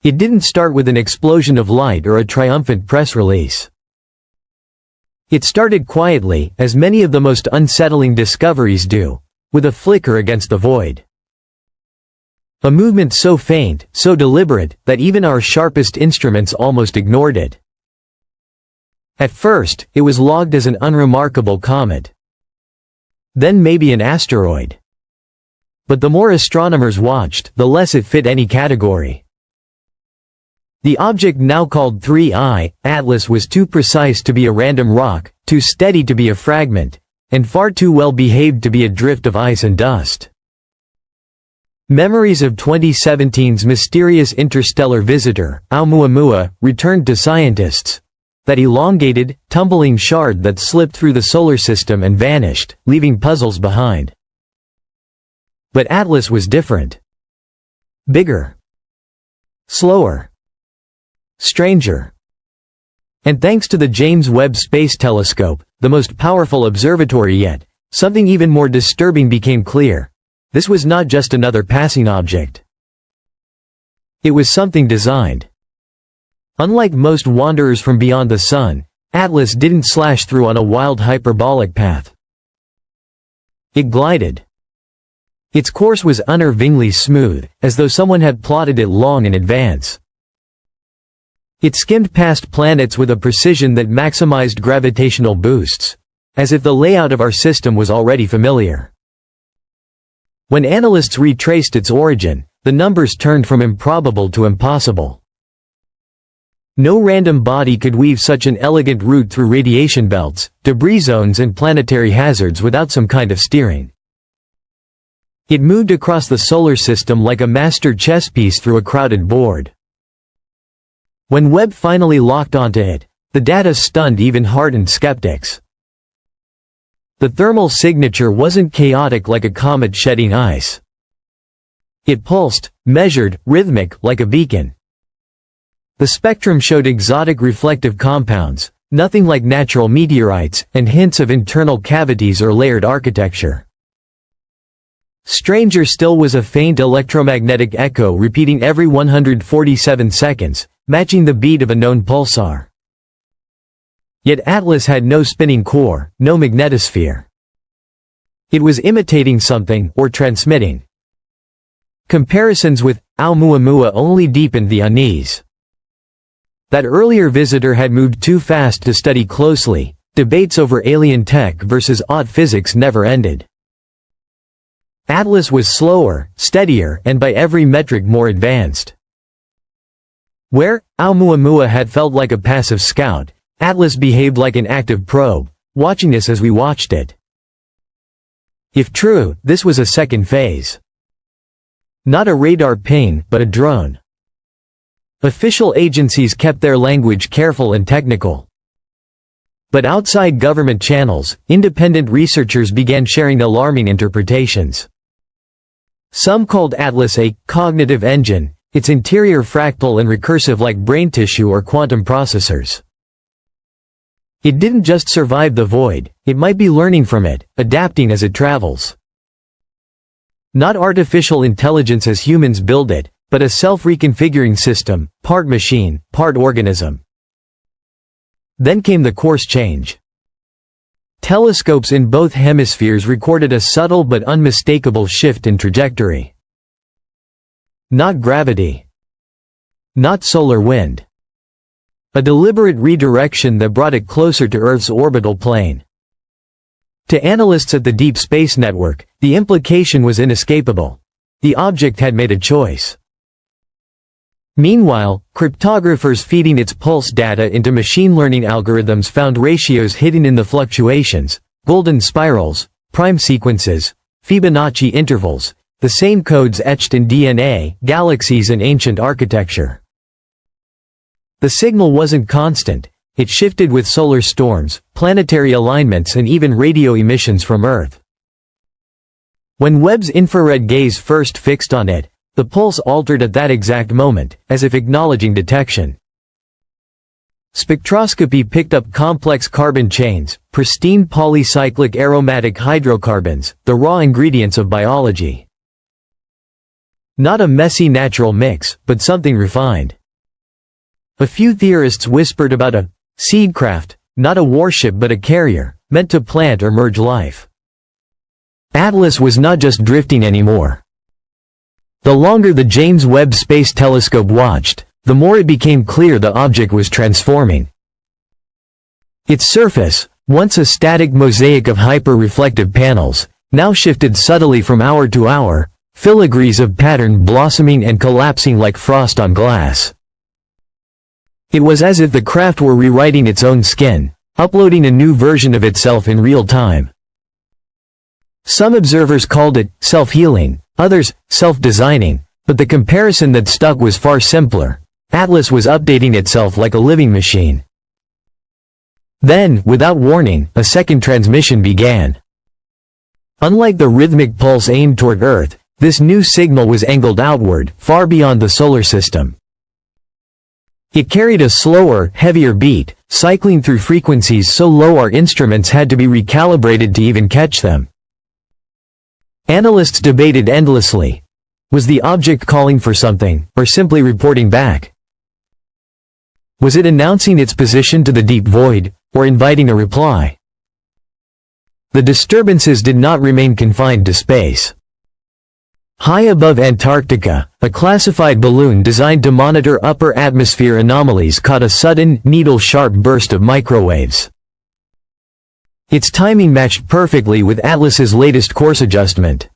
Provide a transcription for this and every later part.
It didn't start with an explosion of light or a triumphant press release. It started quietly, as many of the most unsettling discoveries do, with a flicker against the void. A movement so faint, so deliberate, that even our sharpest instruments almost ignored it. At first, it was logged as an unremarkable comet. Then maybe an asteroid. But the more astronomers watched, the less it fit any category. The object now called 3I, Atlas, was too precise to be a random rock, too steady to be a fragment, and far too well behaved to be a drift of ice and dust. Memories of 2017's mysterious interstellar visitor, Oumuamua, returned to scientists. That elongated, tumbling shard that slipped through the solar system and vanished, leaving puzzles behind. But Atlas was different. Bigger. Slower. Stranger. And thanks to the James Webb Space Telescope, the most powerful observatory yet, something even more disturbing became clear. This was not just another passing object. It was something designed. Unlike most wanderers from beyond the sun, Atlas didn't slash through on a wild hyperbolic path. It glided. Its course was unnervingly smooth, as though someone had plotted it long in advance. It skimmed past planets with a precision that maximized gravitational boosts, as if the layout of our system was already familiar. When analysts retraced its origin, the numbers turned from improbable to impossible. No random body could weave such an elegant route through radiation belts, debris zones and planetary hazards without some kind of steering. It moved across the solar system like a master chess piece through a crowded board. When Webb finally locked onto it, the data stunned even hardened skeptics. The thermal signature wasn't chaotic like a comet shedding ice. It pulsed, measured, rhythmic, like a beacon. The spectrum showed exotic reflective compounds, nothing like natural meteorites, and hints of internal cavities or layered architecture. Stranger still was a faint electromagnetic echo repeating every 147 seconds, matching the beat of a known pulsar. Yet Atlas had no spinning core, no magnetosphere. It was imitating something, or transmitting. Comparisons with Oumuamua only deepened the unease. That earlier visitor had moved too fast to study closely. Debates over alien tech versus odd physics never ended. Atlas was slower, steadier, and by every metric more advanced. Where Oumuamua had felt like a passive scout, Atlas behaved like an active probe, watching us as we watched it. If true, this was a second phase. Not a radar ping, but a drone. Official agencies kept their language careful and technical. But outside government channels, independent researchers began sharing alarming interpretations. Some called Atlas a cognitive engine, its interior fractal and recursive like brain tissue or quantum processors. It didn't just survive the void, it might be learning from it, adapting as it travels. Not artificial intelligence as humans build it, but a self-reconfiguring system, part machine, part organism. Then came the course change. Telescopes in both hemispheres recorded a subtle but unmistakable shift in trajectory. Not gravity. Not solar wind. A deliberate redirection that brought it closer to Earth's orbital plane. To analysts at the Deep Space Network, the implication was inescapable. The object had made a choice. Meanwhile, cryptographers feeding its pulse data into machine learning algorithms found ratios hidden in the fluctuations, golden spirals, prime sequences, Fibonacci intervals, the same codes etched in DNA, galaxies and ancient architecture. The signal wasn't constant, it shifted with solar storms, planetary alignments and even radio emissions from Earth. When Webb's infrared gaze first fixed on it, the pulse altered at that exact moment, as if acknowledging detection. Spectroscopy picked up complex carbon chains, pristine polycyclic aromatic hydrocarbons, the raw ingredients of biology. Not a messy natural mix, but something refined. A few theorists whispered about a seedcraft, not a warship but a carrier, meant to plant or merge life. Atlas was not just drifting anymore. The longer the James Webb Space Telescope watched, the more it became clear the object was transforming. Its surface, once a static mosaic of hyper-reflective panels, now shifted subtly from hour to hour, filigrees of pattern blossoming and collapsing like frost on glass. It was as if the craft were rewriting its own skin, uploading a new version of itself in real time. Some observers called it self-healing, others self-designing, but the comparison that stuck was far simpler. Atlas was updating itself like a living machine. Then, without warning, a second transmission began. Unlike the rhythmic pulse aimed toward Earth, this new signal was angled outward, far beyond the solar system. It carried a slower, heavier beat, cycling through frequencies so low our instruments had to be recalibrated to even catch them. Analysts debated endlessly. Was the object calling for something, or simply reporting back? Was it announcing its position to the deep void, or inviting a reply? The disturbances did not remain confined to space. High above Antarctica, a classified balloon designed to monitor upper atmosphere anomalies caught a sudden, needle-sharp burst of microwaves. Its timing matched perfectly with Atlas's latest course adjustment.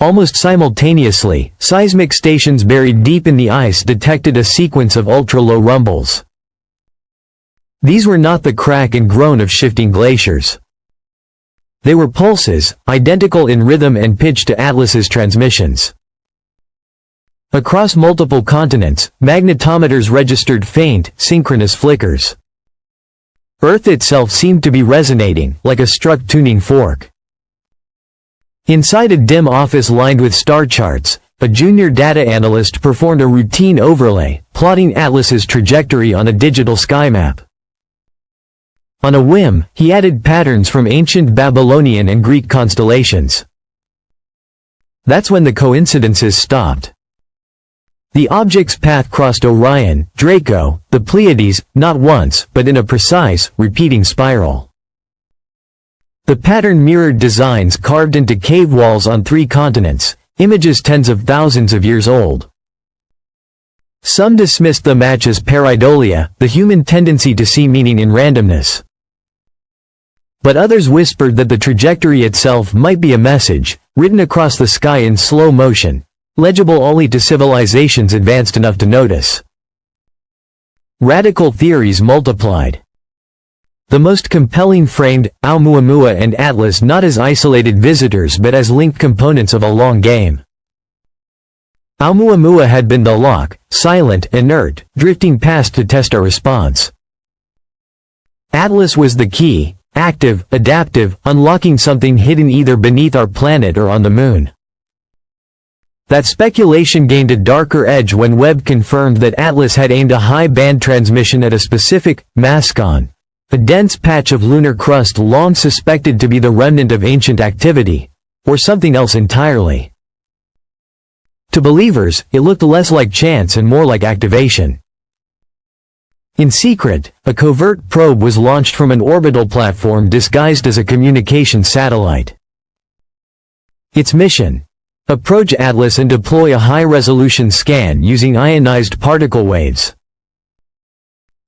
Almost simultaneously, seismic stations buried deep in the ice detected a sequence of ultra-low rumbles. These were not the crack and groan of shifting glaciers. They were pulses, identical in rhythm and pitch to Atlas's transmissions. Across multiple continents, magnetometers registered faint, synchronous flickers. Earth itself seemed to be resonating, like a struck tuning fork. Inside a dim office lined with star charts, a junior data analyst performed a routine overlay, plotting Atlas's trajectory on a digital sky map. On a whim, he added patterns from ancient Babylonian and Greek constellations. That's when the coincidences stopped. The object's path crossed Orion, Draco, the Pleiades, not once, but in a precise, repeating spiral. The pattern mirrored designs carved into cave walls on 3 continents, images tens of thousands of years old. Some dismissed the match as pareidolia, the human tendency to see meaning in randomness. But others whispered that the trajectory itself might be a message, written across the sky in slow motion, legible only to civilizations advanced enough to notice. Radical theories multiplied. The most compelling framed Oumuamua and Atlas not as isolated visitors but as linked components of a long game. Oumuamua had been the lock, silent, inert, drifting past to test our response. Atlas was the key, active, adaptive, unlocking something hidden either beneath our planet or on the moon. That speculation gained a darker edge when Webb confirmed that Atlas had aimed a high-band transmission at a specific mascon, a dense patch of lunar crust long suspected to be the remnant of ancient activity, or something else entirely. To believers, it looked less like chance and more like activation. In secret, a covert probe was launched from an orbital platform disguised as a communications satellite. Its mission: approach Atlas and deploy a high-resolution scan using ionized particle waves.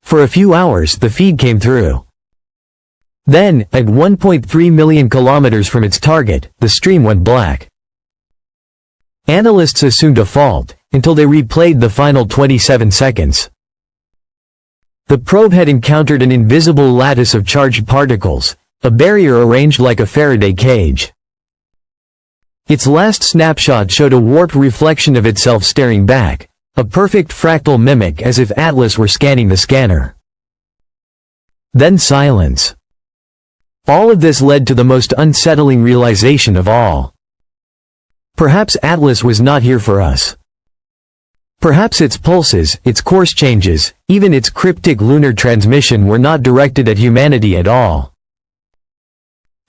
For a few hours the feed came through. Then, at 1.3 million kilometers from its target, the stream went black. Analysts assumed a fault, until they replayed the final 27 seconds. The probe had encountered an invisible lattice of charged particles, a barrier arranged like a Faraday cage. Its last snapshot showed a warped reflection of itself staring back, a perfect fractal mimic as if Atlas were scanning the scanner. Then silence. All of this led to the most unsettling realization of all. Perhaps Atlas was not here for us. Perhaps its pulses, its course changes, even its cryptic lunar transmission were not directed at humanity at all.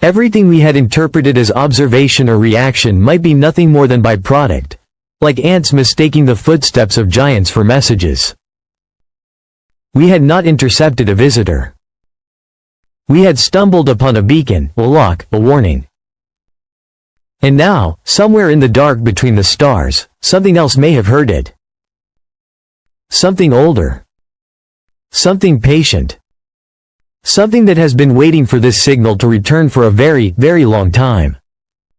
Everything we had interpreted as observation or reaction might be nothing more than byproduct, like ants mistaking the footsteps of giants for messages. We had not intercepted a visitor. We had stumbled upon a beacon, a lock, a warning. And now, somewhere in the dark between the stars, something else may have heard it. Something older. Something patient. Something that has been waiting for this signal to return for a very, very long time.